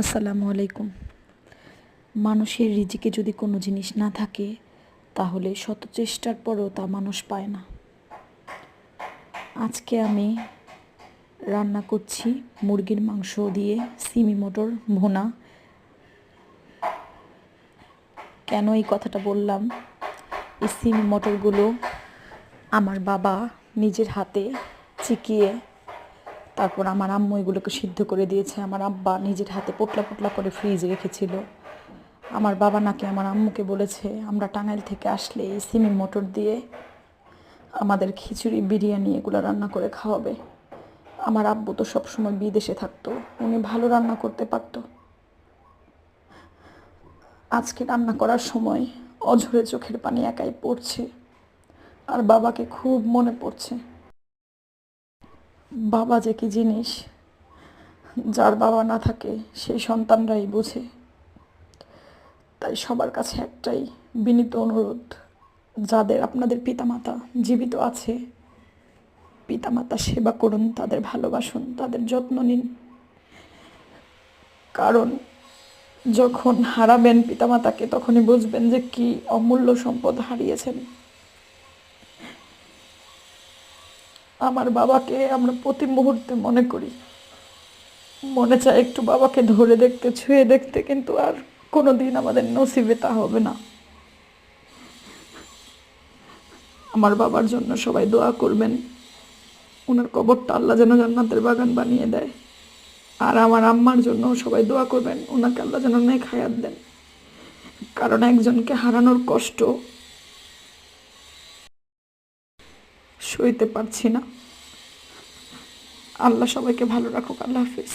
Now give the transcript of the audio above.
আসসালামু আলাইকুম। মানুষের রিজিকে যদি কোনো জিনিস না থাকে তাহলে শত চেষ্টার পরেও তা মানুষ পায় না। আজকে আমি রান্না করছি মুরগির মাংস দিয়ে সিমি মটর ভুনা। কেন এই কথাটা বললাম? এই সিমি মটরগুলো আমার বাবা নিজের হাতে চিকিয়ে তারপর আমার আম্মু এগুলোকে সিদ্ধ করে দিয়েছে। আমার আব্বা নিজের হাতে পোটলা পোটলা করে ফ্রিজে রেখেছিল। আমার বাবা নাকি আমার আম্মুকে বলেছে আমরা টাঙ্গাইল থেকে আসলে এই সিমি মটর দিয়ে আমাদের খিচুড়ি বিরিয়ানি এগুলো রান্না করে খাওয়াবে। আমার আব্বু তো সবসময় বিদেশে থাকতো, উনি ভালো রান্না করতে পারতো। আজকে রান্না করার সময় অঝরে চোখের পানি একাই পড়ছে, আর বাবাকে খুব মনে পড়ছে। বাবা যে কি জিনিস, যার বাবা না থাকে সেই সন্তানরাই বোঝে। তাই সবার কাছে একটাই বিনীত অনুরোধ, যাদের আপনাদের পিতামাতা জীবিত আছে, পিতামাতা সেবা করুন, তাদের ভালোবাসুন, তাদের যত্ন নিন। কারণ যখন হারাবেন পিতামাতাকে তখনই বুঝবেন যে কি অমূল্য সম্পদ হারিয়েছেন। আমার বাবাকে আমরা প্রতি মুহূর্তে মনে করি, মনে চায় একটু বাবাকে ধরে দেখতে, ছুঁয়ে দেখতে, কিন্তু আর কোনো দিন আমাদের নসিবে তা হবে না। আমার বাবার জন্য সবাই দোয়া করবেন, ওনার কবরটা আল্লাহ যেন জান্নাতের বাগান বানিয়ে দেয়। আর আমার আম্মার জন্য সবাই দোয়া করবেন, ওনাকে আল্লাহ যেন নেক হায়াত দেন। কারণ একজনকে হারানোর কষ্ট সইতে পারছি না। আল্লাহ সবাইকে ভালো রাখুক। আল্লাহ হাফিজ।